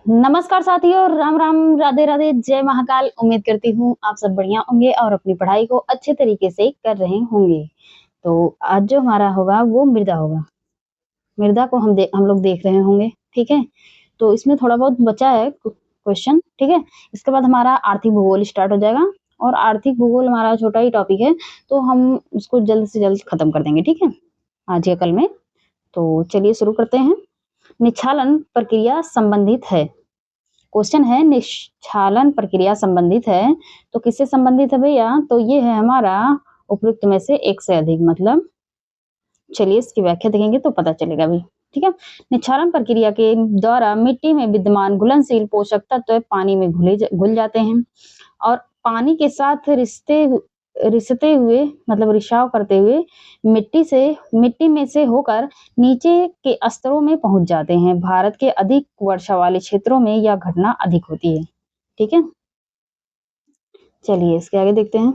नमस्कार साथियों, राम राम, राधे राधे, जय महाकाल। उम्मीद करती हूँ आप सब बढ़िया होंगे और अपनी पढ़ाई को अच्छे तरीके से कर रहे होंगे। तो आज जो हमारा होगा वो मृदा होगा। मृदा को हम लोग देख रहे होंगे, ठीक है। तो इसमें थोड़ा बहुत बचा है क्वेश्चन, ठीक है। इसके बाद हमारा आर्थिक भूगोल स्टार्ट हो जाएगा और आर्थिक भूगोल हमारा छोटा ही टॉपिक है, तो हम उसको जल्द से जल्द खत्म कर देंगे, ठीक है, आज या कल में। तो चलिए शुरू करते हैं। निच्छालन प्रक्रिया संबंधित है। क्वेश्चन है निष्क्षालन प्रक्रिया संबंधित है, तो किससे संबंधित है भैया? तो ये है हमारा उपयुक्त में से एक से अधिक, मतलब चलिए इसकी व्याख्या देखेंगे तो पता चलेगा भी, ठीक है। निक्षालन प्रक्रिया के द्वारा मिट्टी में विद्यमान घुलनशील पोषक तत्व पानी में घुल जाते हैं और पानी के साथ रिश्ते हुए, मतलब रिसाव करते हुए मिट्टी में से होकर नीचे के स्तरों में पहुंच जाते हैं। भारत के अधिक वर्षा वाले क्षेत्रों में यह घटना अधिक होती है, ठीक है। चलिए इसके आगे देखते हैं।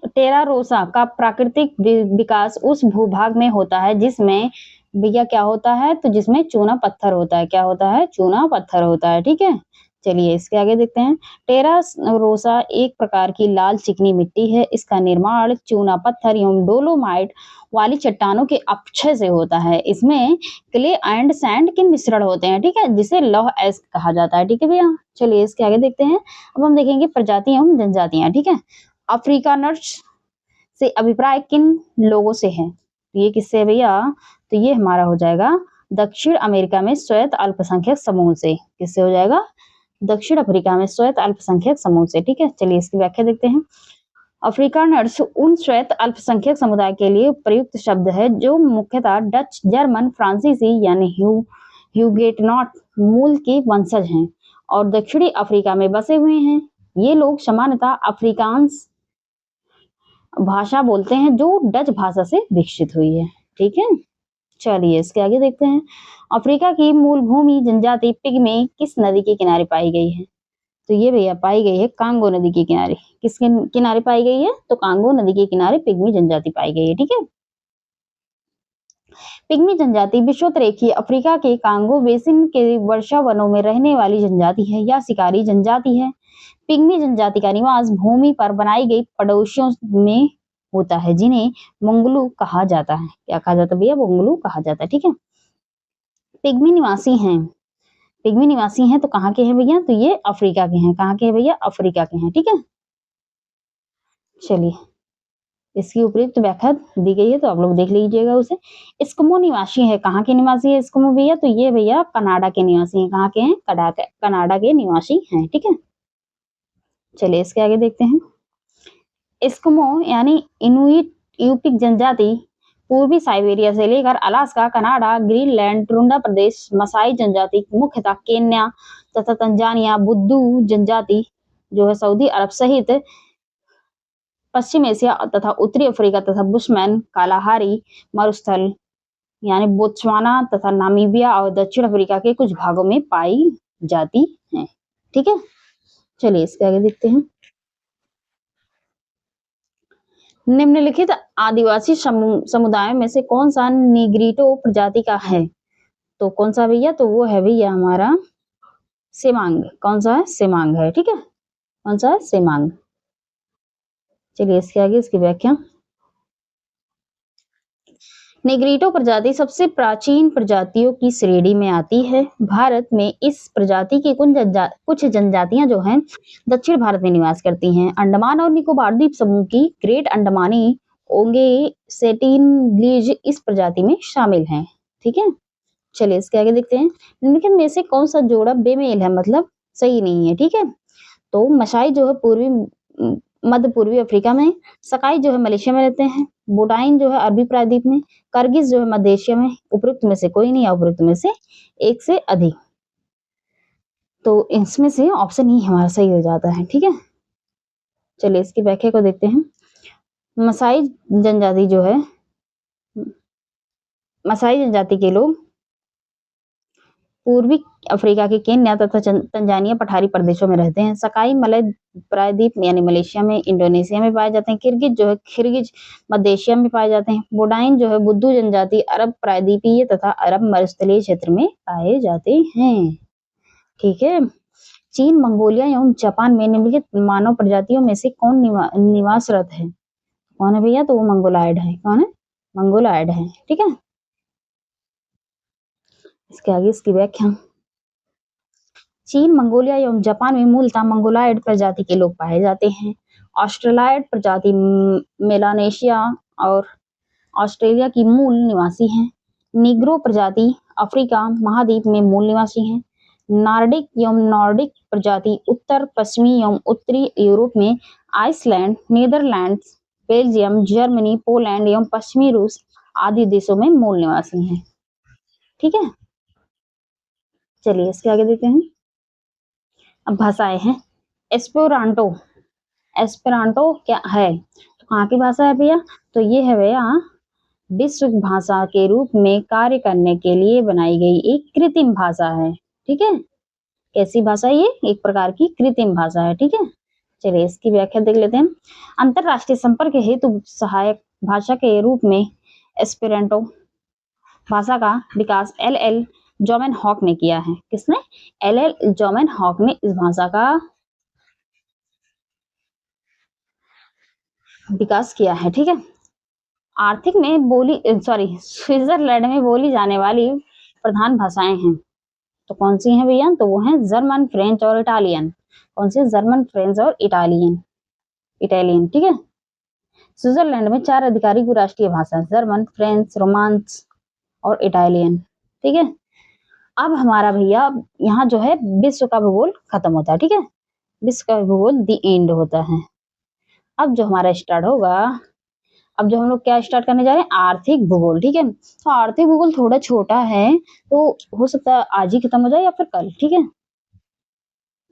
टेरा रोसा का प्राकृतिक विकास उस भूभाग में होता है जिसमें भैया क्या होता है? तो जिसमें चूना पत्थर होता है। क्या होता है? चूना पत्थर होता है, ठीक है। चलिए इसके आगे देखते हैं। टेरा रोसा एक प्रकार की लाल चिकनी मिट्टी है। इसका निर्माण चूना पत्थर एवं डोलोमाइट वाली चट्टानों के अपक्षय से होता है। इसमें क्ले एंड सैंड के मिश्रण होते हैं, ठीक है, जिसे लौह अयस्क कहा जाता है, ठीक है भैया। चलिए इसके आगे देखते हैं। अब हम देखेंगे प्रजाति एवं जनजातियां, ठीक है। अफ्रीकानर्स से अभिप्राय किन लोगों से है? तो ये किससे है भैया? तो ये हमारा हो जाएगा दक्षिण अमेरिका में श्वेत अल्पसंख्यक समूह से। किससे हो जाएगा? दक्षिण अफ्रीका में श्वेत अल्पसंख्यक समूह से, ठीक है। चलिए इसकी व्याख्या देखते हैं। अफ्रीकानर्स उन श्वेत अल्पसंख्यक समुदाय के लिए प्रयुक्त शब्द है जो मुख्यतः डच, जर्मन, फ्रांसीसी यानी ह्यूगेटनॉट मूल के वंशज हैं और दक्षिणी अफ्रीका में बसे हुए हैं। ये लोग सामान्यतः अफ्रीकांस भाषा बोलते हैं जो डच भाषा से विकसित हुई है, ठीक है। चलिए इसके आगे देखते हैं। अफ्रीका की मूल भूमि जनजाति पिग्मे किस नदी के किनारे पाई गई है? तो ये भैया पाई गई है कांगो नदी के किनारे। किसके किनारे पाई गई है? तो कांगो नदी के किनारे पिग्मी जनजाति पाई गई है, ठीक है। पिग्मी जनजाति विषुवत-रेखीय अफ्रीका के कांगो बेसिन के वर्षा वनों में रहने वाली जनजाति है। यह शिकारी जनजाति है। पिग्मी जनजाति का निवास भूमि पर बनाई गई पड़ोसियों में होता है जिन्हें मंगलू कहा जाता है। क्या कहा जाता है भैया? मंगलू कहा जाता है, ठीक है। पिग्मी निवासी हैं। पिग्मी निवासी हैं तो कहाँ के हैं भैया? तो ये अफ्रीका के हैं। कहाँ के हैं भैया? अफ्रीका के हैं, ठीक है। चलिए इसकी उपयुक्त व्याख्या दी गई है तो आप लोग देख लीजिएगा उसे। एस्किमो निवासी है। कहाँ के निवासी है एस्किमो भैया? तो ये भैया कनाडा के निवासी हैं। कहाँ के हैं? कनाडा के निवासी हैं, ठीक है। चलिए इसके आगे देखते हैं। एस्किमो यानी इनुइट यूपिक जनजाति पूर्वी साइबेरिया से लेकर अलास्का, कनाडा, ग्रीनलैंड, टुंड्रा प्रदेश, मसाई जनजाति मुख्यतः केन्या तथा तंजानिया, बुद्दू जनजाति जो है सऊदी अरब सहित पश्चिम एशिया तथा उत्तरी अफ्रीका तथा बुशमैन कालाहारी मरुस्थल यानी बोत्सवाना तथा नामीबिया और दक्षिण अफ्रीका के कुछ भागों में पाई जाती है, ठीक है। चलिए इसके आगे देखते हैं। निम्नलिखित आदिवासी समुदायों में से कौन सा निग्रिटो प्रजाति का है? तो कौन सा भैया? तो वो है भैया हमारा सेमांग। कौन सा है? सेमांग है, ठीक है। कौन सा है? सेमांग। चलिए इसके आगे इसकी व्याख्या। निग्रिटो प्रजाति सबसे प्राचीन प्रजातियों की श्रेणी में आती है। भारत में इस प्रजाति की कुछ जनजातियां जो हैं दक्षिण भारत में निवास करती हैं। अंडमान और निकोबार द्वीप समूह की ग्रेट अंडमानी ओंगे सेटिनलीज इस प्रजाति में शामिल हैं, ठीक है। चलिए इसके आगे देखते हैं। निम्नलिखित में से कौन सा जोड़ा बेमेल है, मतलब सही नहीं है, ठीक है। तो मसाई जो है मध्य पूर्वी अफ्रीका में, सकाई जो है मलेशिया में रहते हैं, बोडाइन जो है अरबी प्रायद्वीप में, करगिस जो है मध्य एशिया में। उपयुक्त में से कोई नहीं, उपयुक्त में से एक से अधिक। तो इसमें से ऑप्शन ही हमारा सही हो जाता है, ठीक है। चलिए इसकी व्याख्या को देखते हैं। मसाई जनजाति जो है, मसाई जनजाति के लोग पूर्वी अफ्रीका के केन्या तथा तंजानिया पठारी प्रदेशों में रहते हैं। सकाई मलय प्रायद्वीप यानी मलेशिया में, इंडोनेशिया में पाए जाते हैं। किर्गिज जो है खिर्गिज मध्य एशिया में पाए जाते हैं। बोडाइन जो है बुद्धू जनजाति अरब प्रायद्वीपीय तथा अरब मरुस्थलीय क्षेत्र में पाए जाते हैं। ठीक है। चीन, मंगोलिया एवं जापान में निम्नलिखित मानव प्रजातियों में से कौन निवासरत है? कौन है भैया? तो वो मंगोलायड है। कौन है? मंगोलायड है। ठीक है। इसके आगे इसकी व्याख्या। चीन, मंगोलिया एवं जापान में मूलतः मंगोलायड प्रजाति के लोग पाए जाते हैं। ऑस्ट्रेलायड प्रजाति मेलानेशिया और ऑस्ट्रेलिया की मूल निवासी हैं। निग्रो प्रजाति अफ्रीका महाद्वीप में मूल निवासी हैं। नॉर्डिक एवं नॉर्डिक प्रजाति उत्तर पश्चिमी एवं उत्तरी यूरोप में Iceland, Netherlands, Belgium, Germany, Poland एवं पश्चिमी रूस आदि देशों में मूल निवासी हैं। ठीक है। चलिए इसके आगे देखते हैं। अब भाषाएं हैं। एस्पेरांटो। एस्पेरांटो क्या है? तो कहाँ की भाषा है भैया? तो ये है भैया विश्व भाषा के रूप में कार्य करने के लिए बनाई गई एक कृत्रिम भाषा है। ठीक है। कैसी भाषा है ये? एक प्रकार की कृत्रिम भाषा है। ठीक है। चलिए इसकी व्याख्या देख लेते हैं। अंतरराष्ट्रीय संपर्क हेतु सहायक भाषा के रूप में एस्पेरांटो भाषा का विकास एल ज़ोमेनहॉक ने किया है। किसने? एल ज़ोमेनहॉक ने इस भाषा का विकास किया है। ठीक है। आर्थिक में स्विट्जरलैंड में बोली जाने वाली प्रधान भाषाएं हैं। तो कौन सी हैं भैया? तो वो हैं जर्मन, फ्रेंच और इटालियन। कौन सी? जर्मन, फ्रेंच और इटालियन। ठीक है। स्विट्जरलैंड में 4 आधिकारिक राष्ट्रीय भाषा जर्मन, फ्रेंच, रोमांस और इटालियन। ठीक है। अब हमारा भैया यहाँ जो है विश्व का भूगोल खत्म होता है। ठीक है। विश्व का भूगोल दी एंड होता है। अब जो हमारा स्टार्ट होगा, अब जो हम लोग क्या स्टार्ट करने जा रहे हैं? आर्थिक भूगोल। ठीक है। तो आर्थिक भूगोल थोड़ा छोटा है, तो हो सकता है आज ही खत्म हो जाए या फिर कल। ठीक है।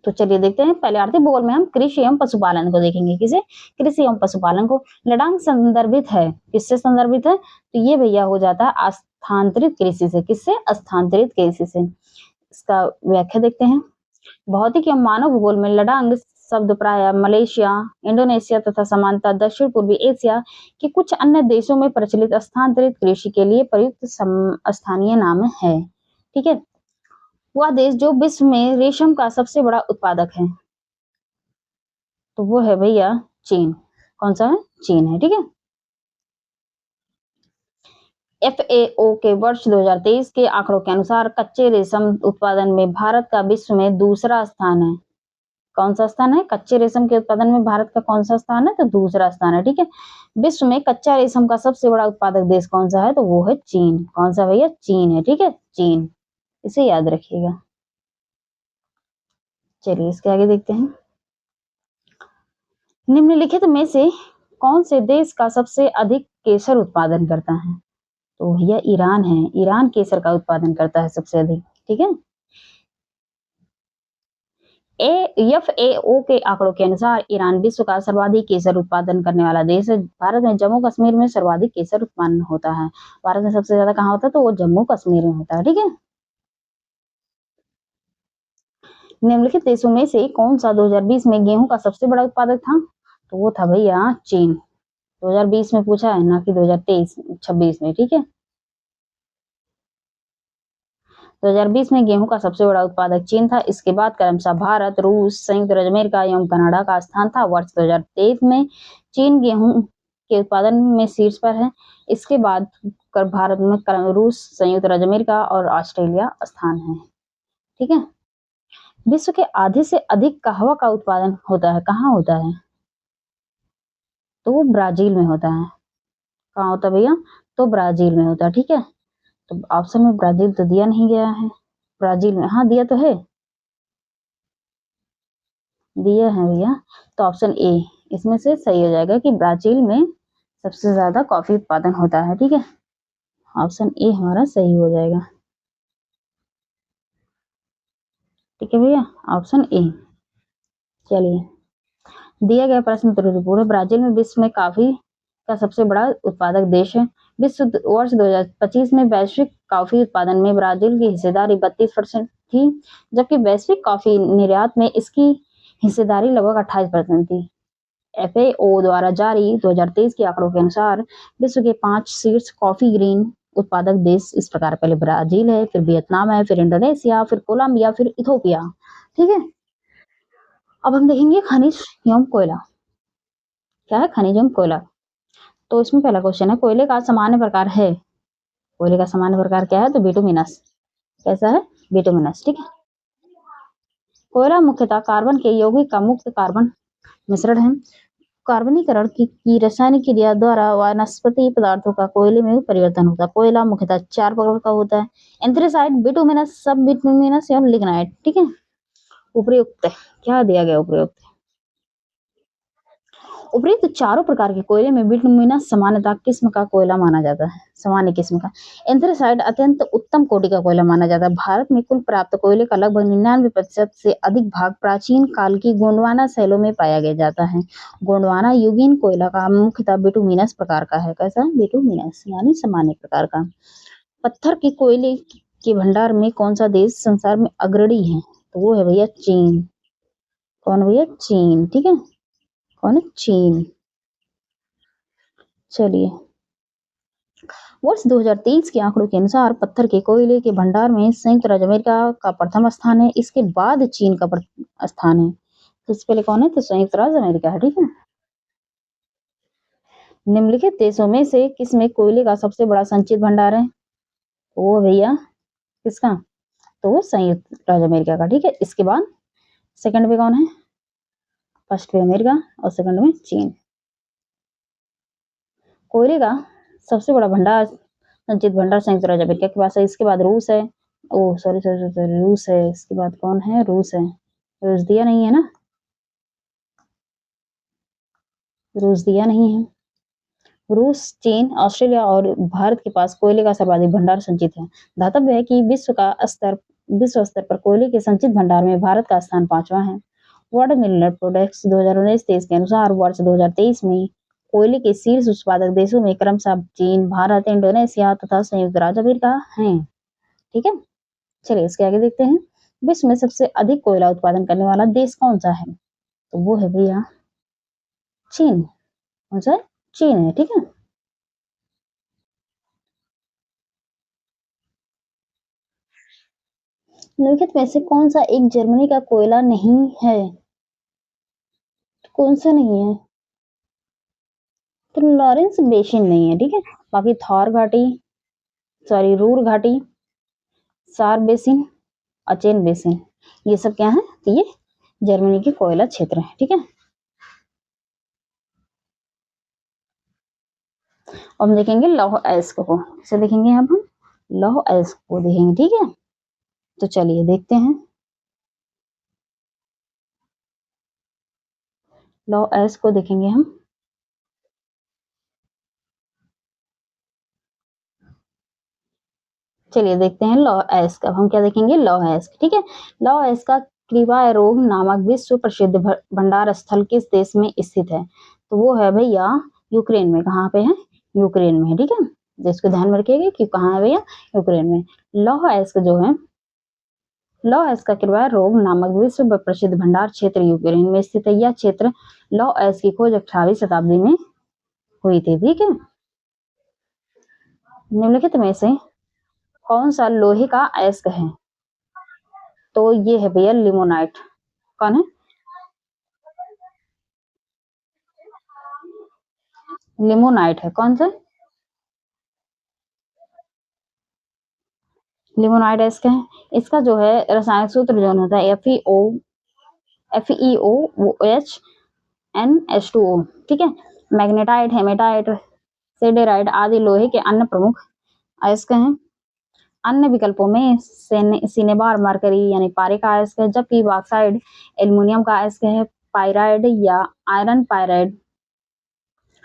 तो चलिए देखते हैं। पहले आर्थिक भूगोल में हम कृषि एवं पशुपालन को देखेंगे। किसे? कृषि एवं पशुपालन को। लडांग संदर्भित है। किससे संदर्भित है? तो ये भैया हो जाता है स्थानांतरित कृषि से। किससे? स्थानांतरित कृषि से। इसका व्याख्या देखते हैं। भौतिक एवं मानव भूगोल में लडांग शब्द प्राय मलेशिया, इंडोनेशिया तथा समानता दक्षिण पूर्वी एशिया के कुछ अन्य देशों में प्रचलित स्थानांतरित कृषि के लिए प्रयुक्त स्थानीय नाम है। ठीक है। वह देश जो विश्व में रेशम का सबसे बड़ा उत्पादक है, तो वो है भैया चीन। कौन सा है? चीन है। ठीक है। FAO के वर्ष 2023 के आंकड़ों के अनुसार कच्चे रेशम उत्पादन में भारत का विश्व में दूसरा स्थान है। कौन सा स्थान है? कच्चे रेशम के उत्पादन में भारत का कौन सा स्थान है? तो दूसरा स्थान है। ठीक है। विश्व में कच्चा रेशम का सबसे बड़ा उत्पादक देश कौन सा है? तो वो है चीन। कौन सा भैया? चीन है। ठीक है। चीन, इसे याद रखिएगा। चलिए इसके आगे देखते हैं। निम्नलिखित में से कौन से देश का सबसे अधिक केसर उत्पादन करता है? तो भैया ईरान है। ईरान केसर का उत्पादन करता है सबसे अधिक। ठीक है। FAO के आंकड़ों के अनुसार ईरान विश्व का सर्वाधिक केसर उत्पादन करने वाला देश है। भारत में जम्मू कश्मीर में सर्वाधिक केसर उत्पन्न होता है। भारत में सबसे ज्यादा कहाँ होता है? तो वो जम्मू कश्मीर में होता है। ठीक है। निम्नलिखित देशों में से कौन सा 2020 में गेहूं का सबसे बड़ा उत्पादक था? तो वो था भैया चीन। 2020 में पूछा है, ना कि 2023-26 में। ठीक है। 2020 में गेहूं का सबसे बड़ा उत्पादक चीन था। इसके बाद क्रमशः भारत, रूस, संयुक्त राज्य अमेरिका एवं कनाडा का स्थान था। वर्ष 2023 में चीन गेहूं के उत्पादन में शीर्ष पर है। इसके बाद भारत में रूस, संयुक्त राज्य अमेरिका और ऑस्ट्रेलिया स्थान है। ठीक है। विश्व के आधे से अधिक कहवा का उत्पादन होता है। कहाँ होता है? तो वो ब्राजील में होता है। कहाँ होता है भैया? तो ब्राजील में होता है। ठीक है। तो ऑप्शन में ब्राजील तो दिया नहीं गया है। ब्राजील में, हाँ दिया तो है, दिया है भैया। तो ऑप्शन ए इसमें से सही हो जाएगा कि ब्राजील में सबसे ज्यादा कॉफी उत्पादन होता है। ठीक है। ऑप्शन ए हमारा सही हो जाएगा। ठीक है भैया, ऑप्शन ए। चलिए, दिया गया प्रश्न त्रुटिपूर्ण है। ब्राजील में विश्व में कॉफी का सबसे बड़ा उत्पादक देश है। वर्ष 2025 में वैश्विक कॉफी उत्पादन में ब्राजील की हिस्सेदारी 32% थी, जबकि वैश्विक कॉफी निर्यात में इसकी हिस्सेदारी लगभग 28% थी। एफएओ द्वारा जारी 2023 के आंकड़ों के अनुसार विश्व के 5 शीर्ष कॉफी ग्रीन उत्पादक देश इस प्रकार पहले ब्राजील है, फिर वियतनाम है, फिर इंडोनेशिया, फिर कोलंबिया, फिर इथोपिया। ठीक है, अब हम देखेंगे खनिज एवं कोयला। क्या है खनिज एवं कोयला? तो इसमें पहला क्वेश्चन है, कोयले का सामान्य प्रकार है। कोयले का सामान्य प्रकार क्या है? तो बिटुमिनस। कैसा है? बिटुमिनस। ठीक है, कोयला मुख्यतः कार्बन के यौगिक का मुक्त कार्बन मिश्रण है। कार्बनीकरण की रासायनिक क्रिया द्वारा वनस्पति पदार्थों का कोयले में परिवर्तन होता है। कोयला मुख्यतः 4 प्रकार का होता है, एंथ्रेसाइट, बिटुमिनस, सब बिटुमिनस और लिग्नाइट। ठीक है, उपयुक्त क्या दिया गया? उपयुक्त उपयुक्त चारों प्रकार के कोयले में बिटुमिनस सामान्यतः किस्म का कोयला माना जाता है, सामान्य किस्म का। एंथ्रेसाइट अत्यंत उत्तम कोटि का कोयला माना जाता है। भारत में कुल प्राप्त कोयले का लगभग 99% से अधिक भाग प्राचीन काल की गोंडवाना शैलों में पाया गया जाता है। गोंडवाना युगीन कोयला का मुख्यतः बिटुमिनस प्रकार का है। कैसा? बिटुमिनस यानी सामान्य प्रकार का। पत्थर के कोयले के भंडार में कौन सा देश संसार में अग्रणी है? तो वो है भैया चीन। कौन भैया? चीन। ठीक है, कौन है? चीन। चलिए, वर्ष 2023 के आंकड़ों के अनुसार पत्थर के कोयले के भंडार में संयुक्त राज्य अमेरिका का प्रथम स्थान है, इसके बाद चीन का स्थान है। तो इससे पहले कौन है? तो संयुक्त राज्य अमेरिका है। ठीक है, निम्नलिखित देशों में से किसमें कोयले का सबसे बड़ा संचित भंडार है? तो वो भैया किसका? तो वो संयुक्त राज्य अमेरिका का। ठीक है, इसके बाद सेकंड में कौन है? फर्स्ट पे अमेरिका और सेकंड में चीन। कोयले का सबसे बड़ा भंडार, संचित भंडार संयुक्त राज्य अमेरिका के पास है, इसके बाद रूस है। ओ सॉरी सॉरी सॉरी, रूस है, इसके बाद कौन है? रूस है। रूस दिया नहीं है ना, रूस दिया नहीं है। रूस, चीन, ऑस्ट्रेलिया और भारत के पास कोयले का सर्वाधिक भंडार संचित है। धातव्य है कि विश्व स्तर पर कोयले के संचित भंडार में भारत का स्थान 5वां है। वर्ल्ड मिनरल प्रोडक्ट्स 2019-23 के अनुसार वर्ष 2023 में कोयले के शीर्ष उत्पादक देशों में क्रमशः चीन, भारत, इंडोनेशिया तथा संयुक्त राज्य अमेरिका हैं। ठीक है, चलिए इसके आगे देखते हैं। विश्व में सबसे अधिक कोयला उत्पादन करने वाला देश कौन सा है? तो वो है भैया चीन। कौन सा? चीन है। ठीक है, निम्नलिखित में से कौन सा एक जर्मनी का कोयला नहीं है? कौन सा नहीं है? तो लॉरेंस बेसिन नहीं है। ठीक है, बाकी थॉर घाटी, सॉरी रूर घाटी, सार बेसिन, अचेन बेसिन, ये सब क्या है? तो ये जर्मनी के कोयला क्षेत्र है। ठीक है, अब हम देखेंगे लौह अयस्क को। इसे देखेंगे अब हम लौह अयस्क को देखेंगे। ठीक है, तो चलिए देखते हैं लौह अयस्क को देखेंगे हम। चलिए देखते हैं लौह अयस्क। अब हम क्या देखेंगे? लौह अयस्क। ठीक है, लौह अयस्क का क्रीवारोग नामक विश्व प्रसिद्ध भंडार स्थल किस देश में स्थित है? तो वो है भैया यूक्रेन में। कहाँ पे है? यूक्रेन में। ठीक है, जिसको ध्यान में रखिएगा कि कहाँ है भैया? यूक्रेन में। लौह अयस्क जो है, लौह अयस्क का क्रीवारोग नामक विश्व प्रसिद्ध भंडार क्षेत्र यूक्रेन में स्थित है। यह क्षेत्र लौह अयस्क की खोज 18वीं शताब्दी में हुई थी। ठीक है, निम्नलिखित में से कौन सा लोहे का अयस्क है? तो ये है भैया लिमोनाइट। कौन है? लिमोनाइट है। कौन सा? लिमोनाइट अयस्क है। इसका जो है रासायनिक सूत्र जो होता है FeOH ठीक है, मैग्नेटाइट, हेमेटाइट, सेडेराइट आदि लोहे के अन्य प्रमुख अयस्क हैं। अन्य विकल्पों में सिनेबार मरकरी यानी पारे का अयस्क है, जबकि बॉक्साइड एल्युमिनियम का अयस्क है, पाइराइड या आयरन पाइराइड।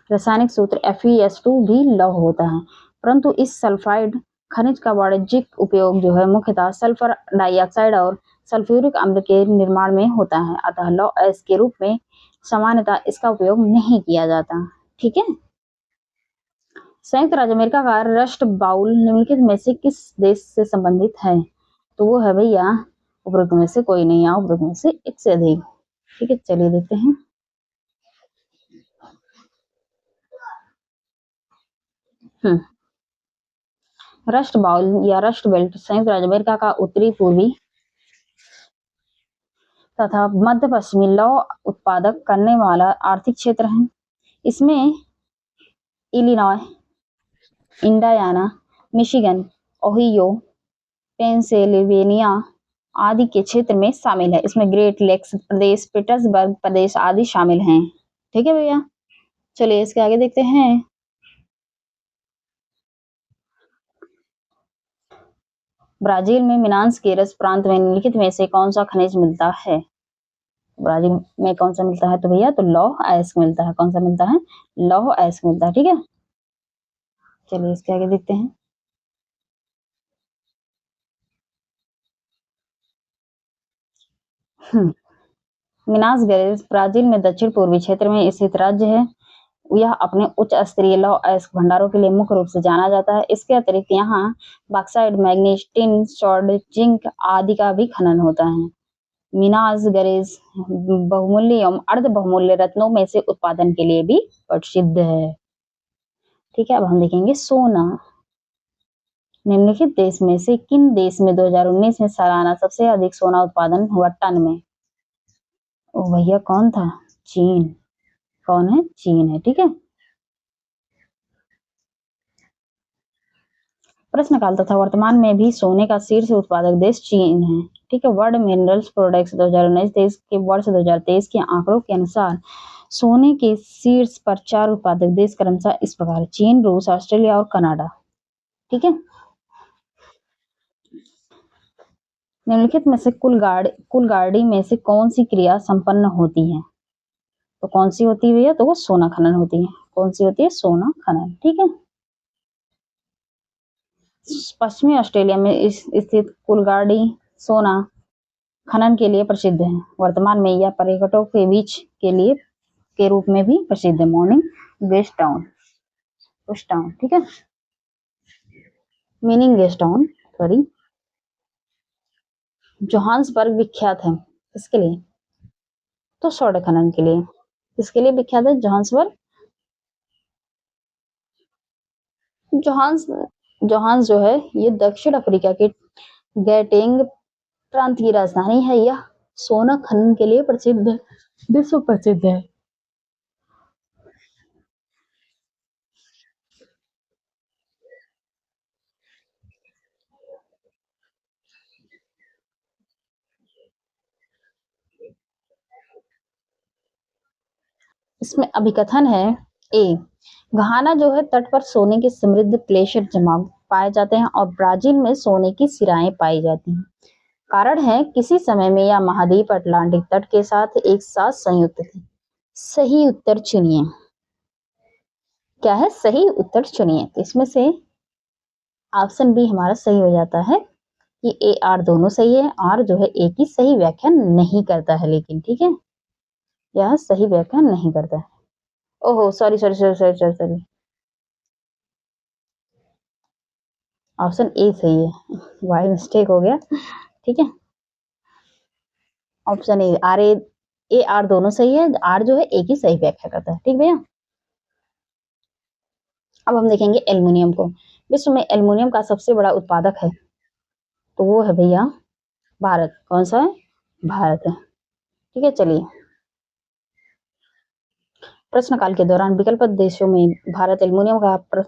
रासायनिक सूत्र FeS2 भी लौह होता है, परंतु इस सल्फाइड खनिज का वाणिज्यिक उपयोग जो है मुख्यतः सल्फर डाइऑक्साइड और सल्फ्यूरिक अम्ल के निर्माण में होता है, अतः लौह अयस्क के रूप में सामान्यतः इसका उपयोग नहीं किया जाता। ठीक है, संयुक्त राज्य अमेरिका का रस्ट बाउल निम्नलिखित में से किस देश से संबंधित है? तो वो है भैया उपरोक्त में से कोई नहीं, या उपरोक्त में से एक से अधिक। ठीक है, चलिए देखते हैं। रस्ट बाउल या रस्ट बेल्ट संयुक्त राज्य अमेरिका का उत्तरी पूर्वी तथा मध्य पश्चिमी लौह उत्पादक करने वाला आर्थिक क्षेत्र है। इसमें Illinois, Indiana, Michigan, Ohio, Pennsylvania आदि के क्षेत्र में शामिल है। इसमें ग्रेट लेक्स प्रदेश, पीटर्सबर्ग प्रदेश आदि शामिल हैं। ठीक है भैया, चलिए इसके आगे देखते हैं। ब्राजील में मिनास गेरस प्रांत में निम्नलिखित में से कौन सा खनिज मिलता है? ब्राजील में कौन सा मिलता है? तो भैया तो लौह अयस्क मिलता है। कौन सा मिलता है? लौह अयस्क मिलता है। ठीक है, चलिए इसके आगे देखते हैं। मिनास गेरेस ब्राजील में दक्षिण पूर्वी क्षेत्र में स्थित राज्य है। यह अपने उच्च स्तरीय लौह अयस्क भंडारों के लिए मुख्य रूप से जाना जाता है। इसके अतिरिक्त यहाँ bauxite, manganese, tin, salt, zinc आदि का भी खनन होता है। मिनास गेरेस बहुमूल्य एवं अर्ध बहुमूल्य रत्नों में से उत्पादन के लिए भी प्रसिद्ध है। ठीक है, अब हम देखेंगे सोना। निम्नलिखित देश में से किन देश में 2019 में सालाना सबसे अधिक सोना उत्पादन हुआ टन में? ओ भैया कौन था? चीन। कौन है? चीन है। ठीक है, प्रश्नकाल तथा वर्तमान में भी सोने का शीर्ष उत्पादक देश चीन है। ठीक है, वर्ल्ड मिनरल्स प्रोडक्ट्स 2019 के वर्ष 2023 के आंकड़ों के अनुसार सोने के शीर्ष पर 4 उत्पादक देश क्रमशः इस प्रकार: चीन, रूस, ऑस्ट्रेलिया और कनाडा। ठीक है, निम्नलिखित में से कुल गाड़ी में से कौन सी क्रिया संपन्न होती है? तो कौन सी होती है भैया? तो वो सोना खनन होती है। कौन सी होती है? सोना खनन। ठीक है, पश्चिमी ऑस्ट्रेलिया में स्थित कुलगाड़ी सोना खनन के लिए प्रसिद्ध है। वर्तमान में यह पर्यटकों के बीच के लिए के रूप में भी प्रसिद्ध है। मॉर्निंग गेस्ट टाउन, उस टाउन। ठीक है, meaning guest town, sorry. Johannesburg विख्यात है इसके लिए? तो स्वर्ण खनन के लिए। इसके लिए विख्यात है जोहान्सबर्ग? जोहान्स जोहान्स जो है ये दक्षिण अफ्रीका के गैटेंग प्रांत की राजधानी है। यह सोना खनन के लिए प्रसिद्ध है, विश्व प्रसिद्ध है। इसमें अभिकथन है। ए, घाना जो है तट पर सोने के समृद्ध प्लेशर जमाव पाए जाते हैं और ब्राजील में सोने की सिराएं पाई जाती हैं। कारण है किसी समय में यह महाद्वीप अटलांटिक तट के साथ एक साथ संयुक्त थे। सही उत्तर चुनिए। क्या है? सही उत्तर चुनिए। तो इसमें से ऑप्शन बी हमारा सही हो जाता है कि ए आर दोनों सही है। आर जो है ए की सही व्याख्या नहीं करता है, लेकिन ठीक है, यह सही व्याख्या नहीं करता है। ओहो, sorry sorry sorry sorry sorry sorry, option A सही है, वाई मिस्टेक हो गया। ठीक है, option A, or A or दोनों सही है। आर जो है ए की सही व्याख्या करता है। ठीक भैया, अब हम देखेंगे एल्युमिनियम को। विश्व में एल्युमिनियम का सबसे बड़ा उत्पादक है, तो वो है भैया भारत। कौन सा है? भारत है। ठीक है, चलिए। प्रश्नकाल के दौरान विकल्प देशों में भारत एल्युमिनियम का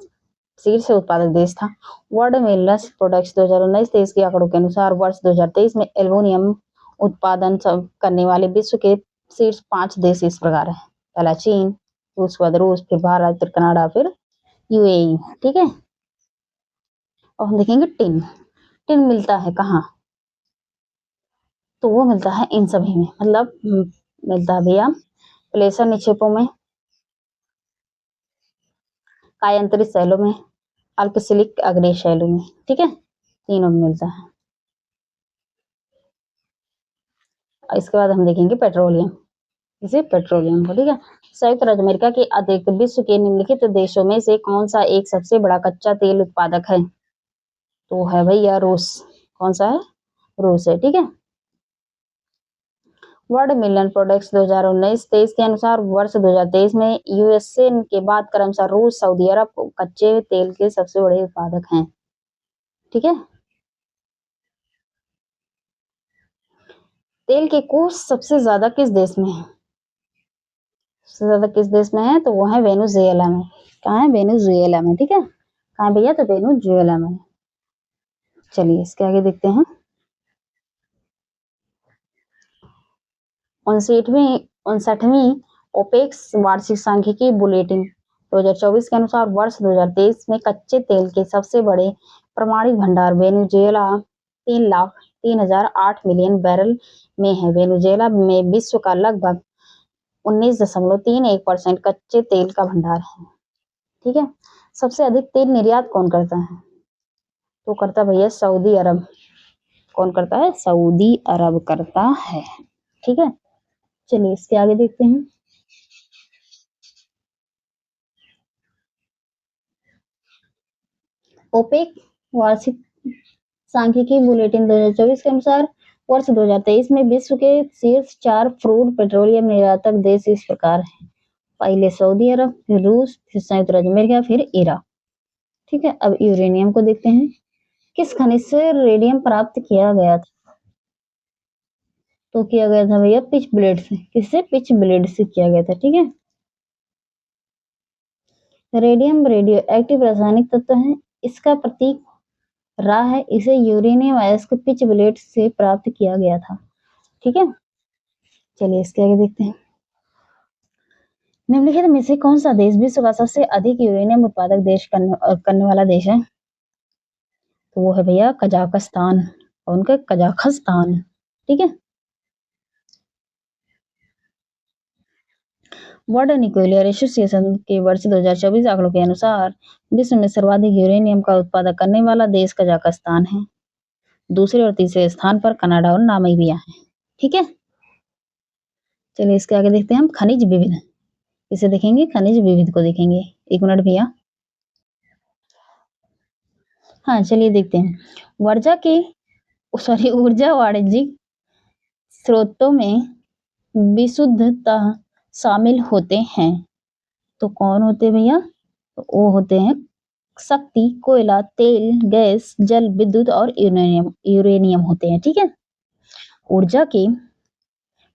शीर्ष उत्पादक देश था। वर्ल्ड मिनरल्स प्रोडक्ट्स 2019-23 के आंकड़ों के अनुसार वर्ष 2023 में एल्युमिनियम उत्पादन करने वाले विश्व के शीर्ष 5 देश इस प्रकार है। पहला चीन, उसके बाद रूस, फिर भारत, फिर कनाडा, फिर यूएई। ठीक है, और हम देखेंगे टिन। टिन मिलता है कहाँ? तो वो मिलता है इन सभी में, मतलब मिलता है भैया प्लेसर निक्षेपों में, कायांतरित शैलों में, अल्पशिलिक अग्नेय शैलों में। ठीक है, तीनों में मिलता है। इसके बाद हम देखेंगे पेट्रोलियम। इसे पेट्रोलियम को, ठीक है। संयुक्त राज्य अमेरिका के अतिरिक्त विश्व के निम्नलिखित देशों में से कौन सा एक सबसे बड़ा कच्चा तेल उत्पादक है? तो है भैया रूस। कौन सा है? रूस है, ठीक है। वर्ल्ड मिलियन प्रोडक्ट्स 2019-23 के अनुसार वर्ष 2023 में यूएसए के बाद क्रमशः रूस, सऊदी अरब कच्चे तेल के सबसे बड़े उत्पादक हैं, ठीक है। तेल के कोष सबसे ज्यादा किस देश में है? सबसे ज्यादा किस देश में है? तो वो है वेनेजुएला में। कहाँ है? वेनेजुएला में, ठीक है। कहाँ भैया? तो वेनेजुएला में। चलिए इसके आगे देखते हैं। 59वीं ओपेक्स वार्षिक सांख्यिकी बुलेटिन 2024 के अनुसार वर्ष 2023 में कच्चे तेल के सबसे बड़े प्रमाणित भंडार वेनेजुएला 3,03,008 मिलियन बैरल में है। वेनेजुएला में विश्व का लगभग 19.31% कच्चे तेल का भंडार है, ठीक है। सबसे अधिक तेल निर्यात कौन करता है? तो करता भैया सऊदी अरब। कौन करता है? सऊदी अरब करता है, ठीक है। चलिए इसके आगे देखते हैं। ओपेक वार्षिक सांख्यिकी बुलेटिन 2024 के अनुसार वर्ष 2023 में विश्व के शीर्ष 4 क्रूड पेट्रोलियम निर्यातक देश इस प्रकार हैं। पहले सऊदी अरब, फिर रूस, फिर संयुक्त राज्य अमेरिका, फिर इराक, ठीक है। अब यूरेनियम को देखते हैं। किस खनिज से रेडियम प्राप्त किया गया था? तो किया गया था भैया पिच ब्लेड से। किससे? पिच ब्लेड से किया गया था, ठीक है। रेडियम रेडियो एक्टिव रासायनिक तत्व है। इसका प्रतीक रा है। इसे यूरेनियम अयस्क पिच ब्लेड से प्राप्त किया गया था, ठीक है। चलिए इसके आगे देखते हैं। निम्नलिखित में से कौन सा देश विश्व का सबसे अधिक यूरेनियम उत्पादक देश करने वाला देश है? तो वो है भैया कजाकिस्तान। और उनका कजाकिस्तान, ठीक है। वर्ल्ड न्यूक्लियर एसोसिएशन के वर्ष 2024 आंकड़ों के अनुसार विश्व में सर्वाधिक यूरेनियम का उत्पादन करने वाला देश कजाकिस्तान है। दूसरे और तीसरे स्थान पर कनाडा और नामीबिया है, ठीक है। चलिए इसके आगे देखते हैं हम खनिज विविध। इसे देखेंगे, खनिज विविध को देखेंगे। एक मिनट भैया। हाँ चलिए देखते हैं। ऊर्जा वाणिज्यिक स्रोतों में विशुद्धतः शामिल होते हैं। तो कौन होते हैं भैया? तो वो होते हैं शक्ति, कोयला, तेल, गैस, जल विद्युत और यूरेनियम होते हैं, ठीक है। ऊर्जा के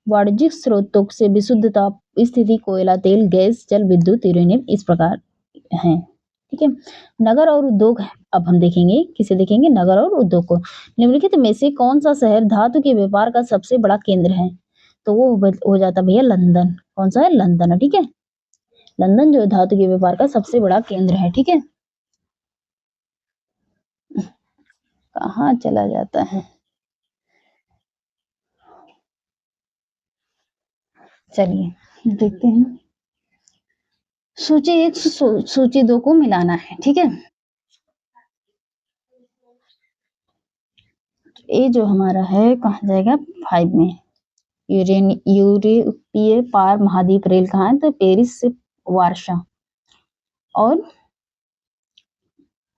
वाणिज्यिक स्रोतों से विशुद्धता स्थिति कोयला, तेल, गैस, जल विद्युत, यूरेनियम इस प्रकार है, ठीक है। नगर और उद्योग है। अब हम देखेंगे, किसे देखेंगे? नगर और उद्योग को। निम्नलिखित में से कौन सा शहर धातु के व्यापार का सबसे बड़ा केंद्र है? तो वो हो जाता भैया लंदन। कौन सा है? लंदन है, ठीक है। लंदन जो धातु के व्यापार का सबसे बड़ा केंद्र है, ठीक है। कहाँ चला जाता है? चलिए देखते हैं। सूची 1 सूची 2 को मिलाना है, ठीक है। ये जो हमारा है कहाँ जाएगा? 5 में। यूरोपीय पार महाद्वीप रेल कहाँ है? तो पेरिस से वार्सा। और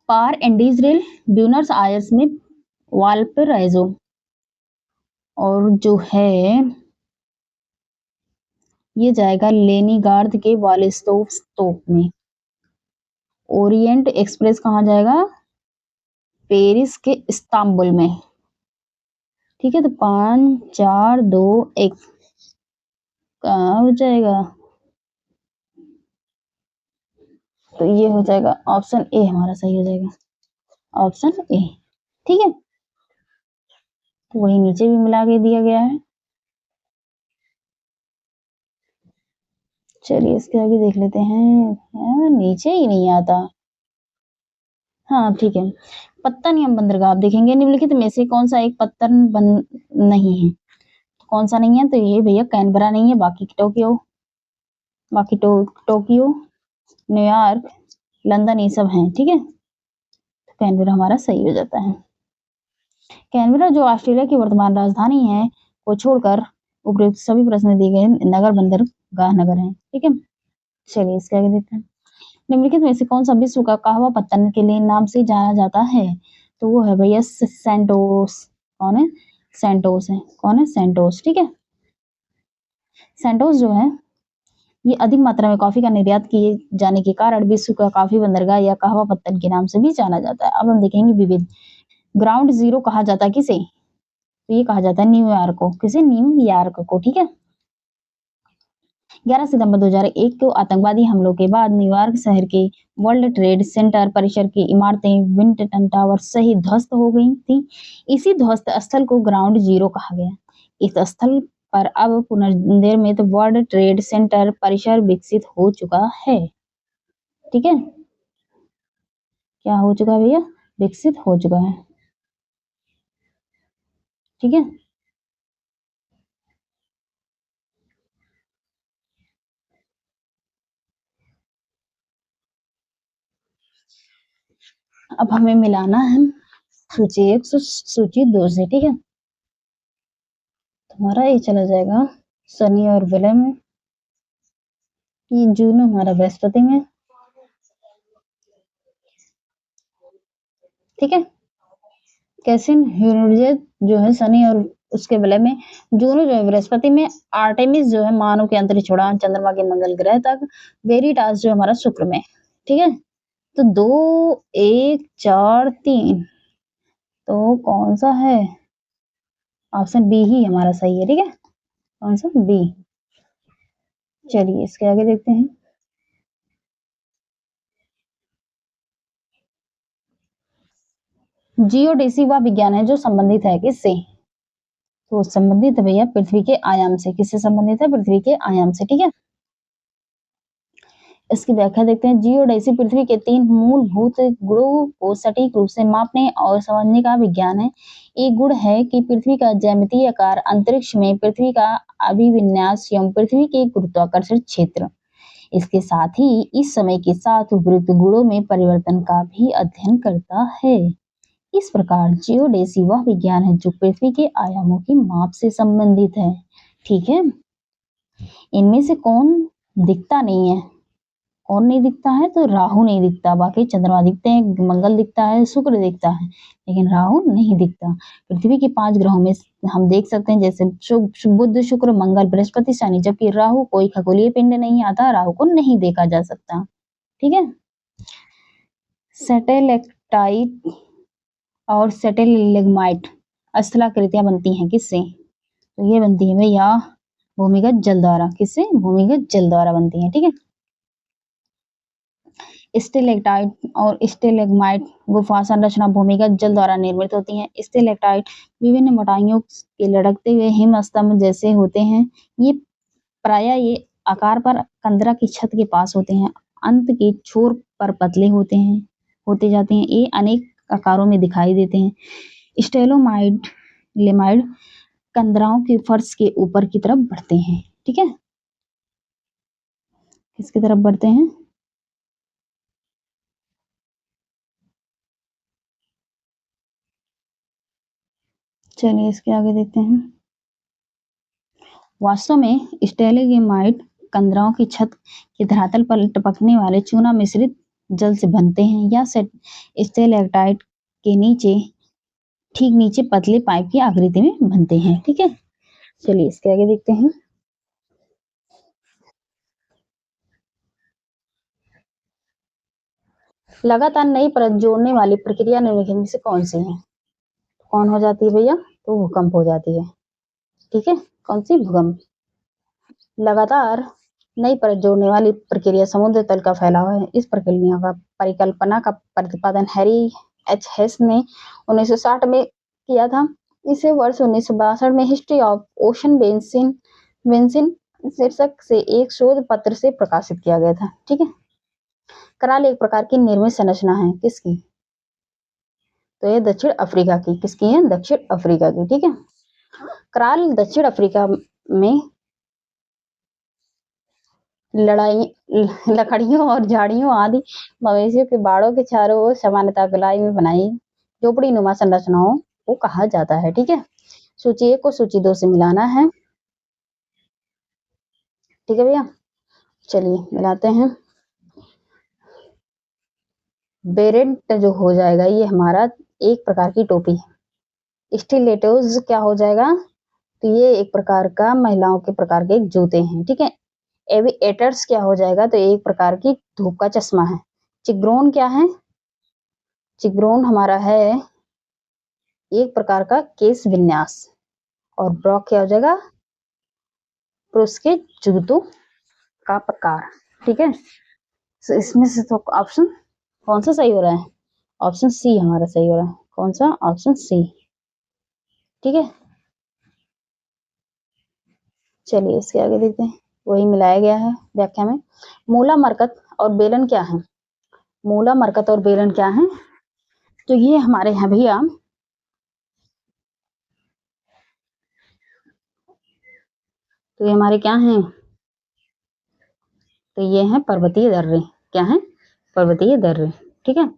पार एंडीज रेल ब्यूनस आयर्स में वाल्पराइजो। और जो है ये जाएगा लेनिगार्ड के वालेस्तोक में। ओरिएंट एक्सप्रेस कहाँ जाएगा? पेरिस के इस्तांबुल में, ठीक है। तो 5 4 2 1 कहाँ हो जाएगा? तो ये हो जाएगा ऑप्शन ए हमारा सही हो जाएगा, ऑप्शन ए, ठीक है। तो वही नीचे भी मिला के दिया गया है। चलिए इसके आगे देख लेते हैं। नीचे ही नहीं आता। हाँ ठीक है। पत्तन या बंदरगाह देखेंगे। निम्नलिखित में से कौन सा एक पत्तन नहीं है? तो कौन सा नहीं है? तो ये भैया कैनबरा नहीं है, बाकी टोक्यो, टोक्यो, न्यूयॉर्क, लंदन ये सब हैं, ठीक है। तो कैनबरा हमारा सही हो जाता है। कैनबरा जो ऑस्ट्रेलिया की वर्तमान राजधानी है को छोड़कर उपरोक्त सभी प्रश्न दिए गए नगर बंदरगाह नगर हैं, ठीक है। चलिए इसके आगे देखते हैं। निम्नलिखित में से कौन सा विश्व का कहवा पत्तन के लिए नाम से जाना जाता है? तो वो है भैया सेंटोस। कौन है? सेंटोस है। कौन है? सेंटोस, ठीक है। सेंटोस जो है ये अधिक मात्रा में कॉफी का निर्यात किए जाने के कारण विश्व का कॉफी बंदरगाह या कहवा पत्तन के नाम से भी जाना जाता है। अब हम देखेंगे विविध। ग्राउंड जीरो कहा जाता है किसे? तो ये कहा जाता है न्यूयॉर्क को। किसे? न्यूयॉर्क को, ठीक है। 11 सितंबर 2001 को आतंकवादी हमलों के बाद न्यूयॉर्क शहर के वर्ल्ड ट्रेड सेंटर परिसर की इमारतें विंटन टावर सहित ध्वस्त हो गई थी। इसी ध्वस्त स्थल को ग्राउंड जीरो कहा गया। इस स्थल पर अब पुनर्निर्मित वर्ल्ड ट्रेड सेंटर परिसर विकसित हो चुका है, ठीक है। क्या हो चुका है भैया? विकसित हो चुका है, ठीक है। अब हमें मिलाना है सूची 1 सूची 2 से, ठीक है। तुम्हारा ये चला जाएगा शनि और विलय में, ये जून हमारा बृहस्पति में, ठीक है। कैसिन ह्यूनोजेज जो है शनि और उसके विलय में, जूनो जो है बृहस्पति में, आर्टेमिस जो है मानव के अंतरिक्ष उड़ान चंद्रमा के मंगल ग्रह तक, वेरिटास जो हमारा शुक्र में, ठीक है। तो 2 1 4 3 तो कौन सा है? ऑप्शन बी ही हमारा सही है, ठीक है। कौन सा? बी। चलिए इसके आगे देखते हैं। जियोडेसी वह विज्ञान है जो संबंधित है किससे? तो संबंधित है भैया पृथ्वी के आयाम से। किससे संबंधित है? पृथ्वी के आयाम से, ठीक है। इसकी व्याख्या देखते हैं। जियोडेसी पृथ्वी के 3 मूलभूत गुणों को सटीक रूप से मापने और समझने का विज्ञान है। एक गुण है कि पृथ्वी का ज्यामितीय आकार, अंतरिक्ष में पृथ्वी का अभिविन्यास एवं पृथ्वी के गुरुत्वाकर्षण क्षेत्र। इसके साथ ही इस समय के साथ उपयुक्त गुणों में परिवर्तन का भी अध्ययन करता है। इस प्रकार जियोडेसी वह विज्ञान है जो पृथ्वी के आयामों की माप से संबंधित है, ठीक है। इनमें से कौन दिखता नहीं है? कौन नहीं दिखता है? तो राहु नहीं दिखता। बाकी चंद्रमा दिखते हैं, मंगल दिखता है, शुक्र दिखता है, लेकिन राहु नहीं दिखता। पृथ्वी के 5 ग्रहों में हम देख सकते हैं जैसे बुध, शुक्र, मंगल, बृहस्पति, शनि, जबकि राहु कोई खगोलीय पिंड नहीं आता, राहु को नहीं देखा जा सकता, ठीक है। सैटेलाइट और सैटेलेग्माइट स्थलाकृतियां बनती हैं किससे? तो ये बनती है भैया भूमिगत जल द्वारा। किससे? भूमिगत जल द्वारा बनती है, ठीक है। स्टेलेक्टाइट और स्टेलेग्माइट गुफा संरचना भूमिगत जल द्वारा निर्मित होती हैं। स्टेलेक्टाइट विभिन्न मोटाइयों के लटकते हुए हिम स्तंभ जैसे होते हैं। ये प्रायः ये आकार पर कंदरा की छत के पास होते हैं। अंत के छोर पर पतले होते जाते हैं। ये अनेक आकारों में दिखाई देते हैं। स्टेलोमाइड लेमाइड कंदराओं के फर्श के ऊपर की तरफ बढ़ते हैं, ठीक है। किसकी तरफ बढ़ते हैं? चलिए इसके आगे देखते हैं। वास्तव में स्टेलेग्माइट कंदराओं की छत के धरातल पर टपकने वाले चूना मिश्रित जल से बनते हैं या स्टेलेक्टाइट के नीचे ठीक नीचे पतले पाइप की आकृति में बनते हैं, ठीक है। चलिए इसके आगे देखते हैं। लगातार नई परत जोड़ने वाली प्रक्रिया निम्नलिखित में से कौन सी है? कौन हो जाती है भैया? तो भूकंप हो जाती है, ठीक है। कौन सी? भूकंप। लगातार नई परत जोड़ने वाली प्रक्रिया समुद्र तल का फैलाव है। इस प्रक्रिया का परिकल्पना का प्रतिपादन हैरी एच हेस ने 1960 में किया था। इसे वर्ष 1962 में हिस्ट्री ऑफ ओशन बेसिन शीर्षक से एक शोध पत्र से प्रकाशित किया गया था, ठीक है। कराल एक प्रकार की निर्मित संरचना है किसकी? तो ये दक्षिण अफ्रीका की। किसकी है? दक्षिण अफ्रीका की, ठीक है। कराल दक्षिण अफ्रीका में लकड़ियों और झाड़ियों आदि मवेशियों के बाड़ों के चारों ओर सामान्यतः गोलाई में बनाई झोपड़ी नुमा संरचनाओं को कहा जाता है, ठीक है। सूची 1 को सूची 2 से मिलाना है। ठीक है भैया, चलिए मिलाते हैं। बेरेंट जो हो जाएगा ये हमारा एक प्रकार की टोपी है। स्टिलेटोज क्या हो जाएगा, तो ये एक प्रकार का महिलाओं के प्रकार के जूते हैं, ठीक है। एविएटर्स क्या हो जाएगा, तो एक प्रकार की धूप का चश्मा है। चिग्रोन क्या है, चिग्रोन हमारा है एक प्रकार का केश विन्यास। और ब्रॉक क्या हो जाएगा, पुरुष के जूतों का प्रकार, ठीक है। तो इसमें से तो ऑप्शन कौन सा सही हो रहा है, ऑप्शन सी हमारा सही हो रहा है। कौन सा, ऑप्शन सी, ठीक है। चलिए इसके आगे देखते हैं, वही मिलाया गया है व्याख्या में। मूला मरकत और बेलन क्या है, मूला मरकत और बेलन क्या है, तो ये हमारे यहाँ भैया तो ये हमारे क्या हैं, तो ये हैं पर्वतीय दर्रे, क्या है, पर्वतीय दर्रे, ठीक है।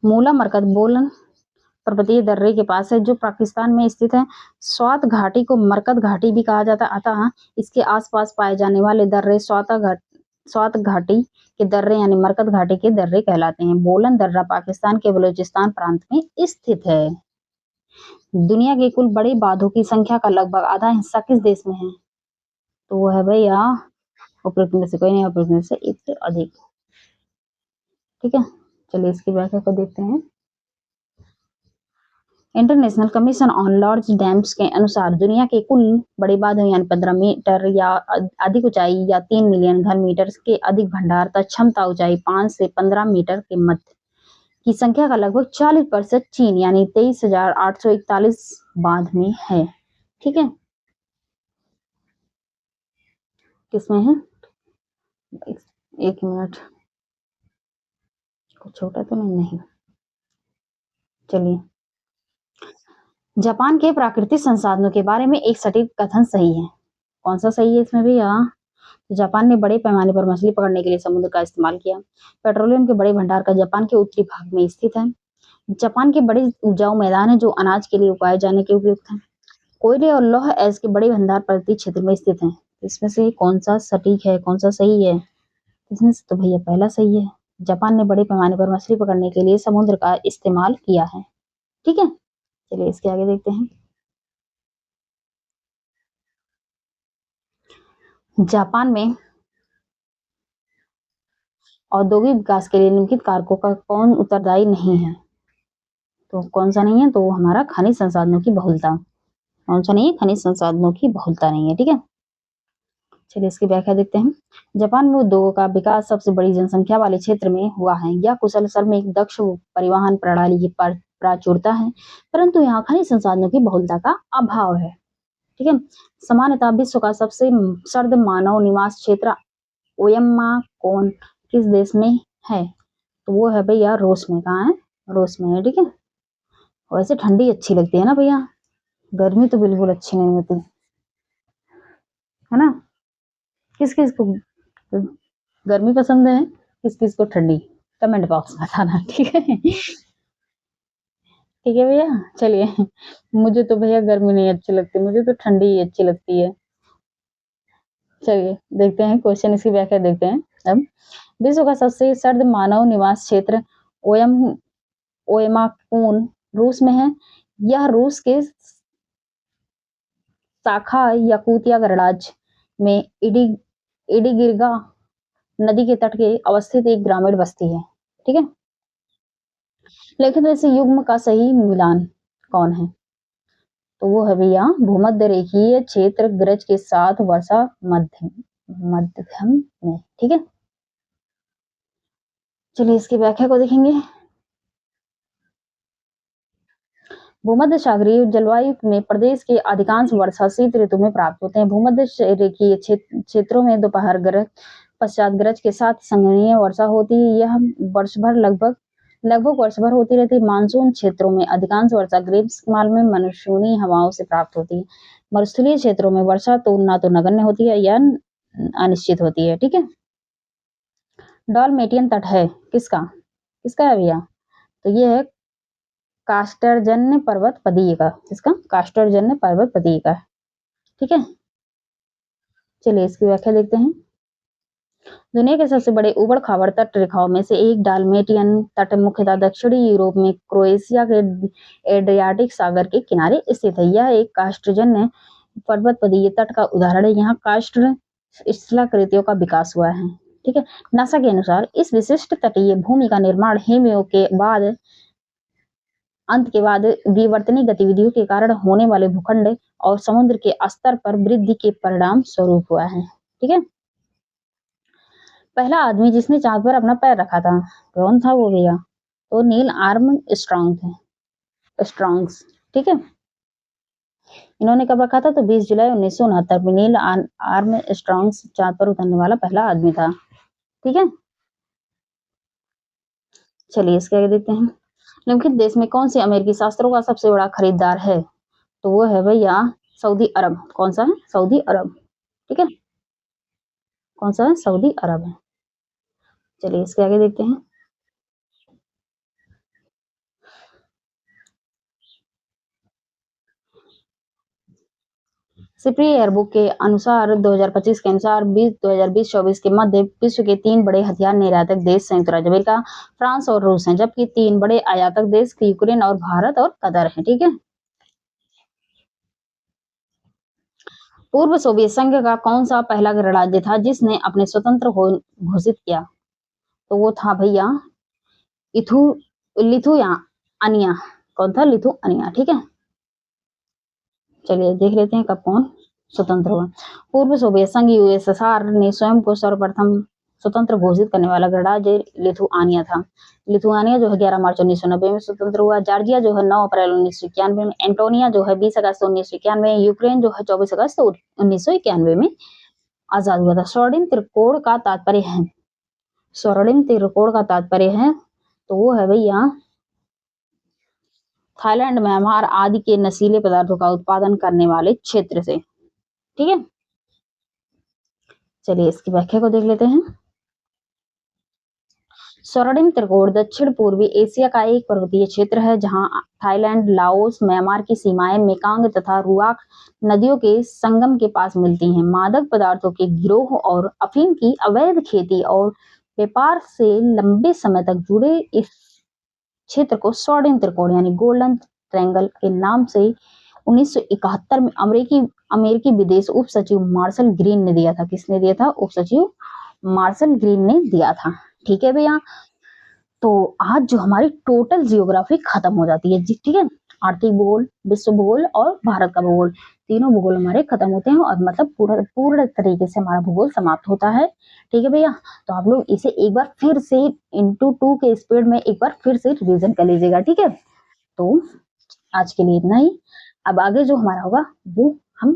मूला मरकत बोलन पर्वतीय दर्रे के पास है जो पाकिस्तान में स्थित है। स्वात घाटी को मरकत घाटी भी कहा जाता है, अतः इसके आसपास पाए जाने वाले दर्रे स्वात घाटी के दर्रे यानी मरकत घाटी के दर्रे कहलाते हैं। बोलन दर्रा पाकिस्तान के बलूचिस्तान प्रांत में स्थित है। दुनिया के कुल बड़े बांधों की संख्या का लगभग आधा हिस्सा किस देश में है, तो वो है भैया उपरोक्त में से कोई नहीं, उपरोक्त में से एक से अधिक, ठीक है। चलिए इसकी व्याख्या को देखते हैं। International commission on large dams के अनुसार दुनिया के कुल बड़े बांधों यानी 15 मीटर या अधिक ऊंचाई या 3 मिलियन घन मीटर के अधिक भंडार तक क्षमता ऊंचाई 5 से 15 मीटर के मध्य की संख्या का लगभग 40% चीन यानी 23,841 बांध में है, ठीक है। किसमें है, एक मिनट, कुछ छोटा तो नहीं, चलिए। जापान के प्राकृतिक संसाधनों के बारे में एक सटीक कथन सही है, कौन सा सही है इसमें भैया, तो जापान ने बड़े पैमाने पर मछली पकड़ने के लिए समुद्र का इस्तेमाल किया। पेट्रोलियम के बड़े भंडार का जापान के उत्तरी भाग में स्थित है। जापान के बड़े उपजाऊ मैदान है जो अनाज के लिए उगाए जाने के उपयुक्त है। कोयले और लौह अयस्क के बड़े भंडार पर्वतीय क्षेत्र में स्थित है। इसमें से कौन सा सटीक है, कौन सा सही है, इसमें से तो भैया पहला सही है। जापान ने बड़े पैमाने पर मछली पकड़ने के लिए समुद्र का इस्तेमाल किया है, ठीक है। चलिए इसके आगे देखते हैं। जापान में औद्योगिक विकास के लिए निम्नलिखित कारकों का कौन उत्तरदायी नहीं है, तो कौन सा नहीं है, तो हमारा खनिज संसाधनों की बहुलता, कौन सा नहीं है, खनिज संसाधनों की बहुलता नहीं है, ठीक है। चलिए इसकी व्याख्या देखते हैं। जापान में उद्योगों का विकास सबसे बड़ी जनसंख्या वाले क्षेत्र में हुआ है। यह कुशल श्रमिक दक्ष परिवहन प्रणाली की प्राचुरता है, परंतु यहाँ खनिज संसाधनों की बहुलता का अभाव है, ठीक है। सामान्यतः विश्व का सबसे सर्द मानव निवास क्षेत्र ओयमा कौन किस देश में है, तो वो है भैया रूस में, कहाँ है, रूस में है, ठीक है। वैसे ठंडी अच्छी लगती है ना भैया, गर्मी तो बिल्कुल अच्छी नहीं होती है ना। किस किस को गर्मी पसंद है, किस किस को ठंडी, कमेंट बॉक्स में बताना, ठीक है, ठीक है भैया। चलिए मुझे तो भैया गर्मी नहीं अच्छी लगती, मुझे तो ठंडी ही अच्छी लगती है। चलिए देखते हैं क्वेश्चन, इसकी व्याख्या देखते हैं अब। विश्व का सबसे सर्द मानव निवास क्षेत्र ओएमाकून रूस में है। यह रूस के शाखा याकुतिया गणराज्य में इडिगिर्गा नदी के तट के अवस्थित एक ग्रामीण बस्ती है, ठीक है। लेकिन वैसे युग्म का सही मिलान कौन है, तो वो है भैया भूमध्य रेखीय क्षेत्र गरज के साथ वर्षा मध्यम में, ठीक है। चलिए इसकी व्याख्या को देखेंगे। भूमध्य सागरीय जलवायु में प्रदेश के अधिकांश वर्षा शीत ऋतु में प्राप्त होते हैं। भूमध्य रेखीय क्षेत्रों में दोपहर गरज पश्चात गरज के साथ संघनीय वर्षा होती है। यह वर्ष भर लगभग वर्ष भर होती रहती है। मानसून क्षेत्रों में अधिकांश वर्षा ग्रीष्मकाल में मानसूनी हवाओं से प्राप्त होती है। मरुस्थलीय क्षेत्रों में वर्षा तो ना तो नगण्य होती है या अनिश्चित होती है, ठीक है। डॉल्मेटियन तट है किसका, किसका है भैया, तो ये है कास्टरजन्य पर्वत पदीय का, किसका, कास्टरजन्य पर्वत पदीय का, ठीक है, चलिए इसकी व्याख्या देखते हैं। दुनिया के सबसे बड़े ऊबड़-खाबड़ तट रेखाओं में से एक डाल्मेटियन तट मुख्यतः दक्षिणी यूरोप में क्रोएशिया के एड्रियाटिक सागर के किनारे स्थित है। यह एक काष्ठजन्य पर्वतपदीय तट का उदाहरण है। यहाँ काष्ठ शिलाकृतियों का विकास हुआ है। ठीक है, नासा के अनुसार इस विशिष्ट तटीय भूमि का निर्माण हिमयुग के बाद अंत के बाद विवर्तनीय गतिविधियों के कारण होने वाले भूखंड और समुद्र के स्तर पर वृद्धि के परिणाम स्वरूप हुआ है। ठीक है, पहला आदमी जिसने चांद पर अपना पैर रखा था, कौन था वो भैया? तो नील आर्म स्ट्रॉन्ग थे, स्ट्रॉन्ग्स। ठीक है, इन्होंने कब रखा था? तो 20 जुलाई 1969 में नील आर्म स्ट्रॉन्ग्स चांद पर उतरने वाला पहला आदमी था। ठीक है, चलिए इसके आगे देखते हैं। निम्नलिखित देश में कौन से अमेरिकी शस्त्रों का सबसे बड़ा खरीदार है? तो वो है भैया सऊदी अरब। कौन सा है? सऊदी अरब। ठीक है, कौन सा है? सऊदी अरब है। चलिए इसके आगे देखते हैं। सिप्री एयरबुक के अनुसार 2025 के अनुसार 2020-24 के मध्य विश्व के 3 बड़े हथियार निर्यातक देश संयुक्त राज्य अमेरिका, फ्रांस और रूस हैं, जबकि 3 बड़े आयातक देश यूक्रेन और भारत और कतर हैं। ठीक है, पूर्व सोवियत संघ का कौन सा पहला गणराज्य था जिसने अपने स्वतंत्र घोषित किया? तो वो था भैया इथु लिथुआनिया। कौन था? लिथुआनिया। ठीक है, चलिए देख लेते हैं कब कौन स्वतंत्र हुआ। पूर्व सोवियत संघ यूएसएसआर ने स्वयं को सर्वप्रथम स्वतंत्र घोषित करने वाला गणराज्य लिथुआनिया था। लिथुआनिया जो है 11 मार्च 1990 में स्वतंत्र हुआ। जॉर्जिया जो है 9 अप्रैल 1991 में, एंटोनिया जो है 20 अगस्त 1991 में, यूक्रेन जो है 24 अगस्त 1991 में आजाद हुआ था। स्वर्णिम त्रिकोण का तात्पर्य है, स्वर्णिम त्रिकोण का तात्पर्य है तो वो है भैया थाईलैंड, म्यांमार आदि के नशीले पदार्थों का उत्पादन करने वाले क्षेत्र से। ठीक है, चलिए इसकी व्याख्या को देख लेते हैं। स्वर्णिम त्रिकोण दक्षिण पूर्वी एशिया का एक पर्वतीय क्षेत्र है जहां थाईलैंड, लाओस, म्यांमार की सीमाएं मेकांग तथा रुआक नदियों के संगम के पास मिलती हैं। मादक पदार्थों के गिरोह और अफीम की अवैध खेती और व्यापार से लंबे समय तक जुड़े इस क्षेत्र को स्वर्णिम त्रिकोण यानी गोल्डन ट्रायंगल के नाम से 1971 में अमेरिकी विदेश उप सचिव मार्शल ग्रीन ने दिया था। किसने दिया था? उप सचिव मार्शल ग्रीन ने दिया था। ठीक है भैया, तो आज जो हमारी टोटल जियोग्राफी खत्म हो जाती है। ठीक है, आर्थिक भूगोल, विश्व भूगोल और भारत का भूगोल, तीनों भूगोल हमारे खत्म होते हैं और मतलब पूर्ण तरीके से हमारा भूगोल समाप्त होता है। ठीक है भैया, तो आप लोग इसे एक बार फिर से इंटू 2 के स्पीड में एक बार फिर से रिवीजन कर लीजिएगा। ठीक है, तो आज के लिए इतना ही। अब आगे जो हमारा होगा वो हम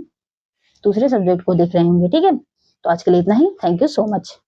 दूसरे सब्जेक्ट को देख रहे होंगे। ठीक है, तो आज के लिए इतना ही। Thank you so much.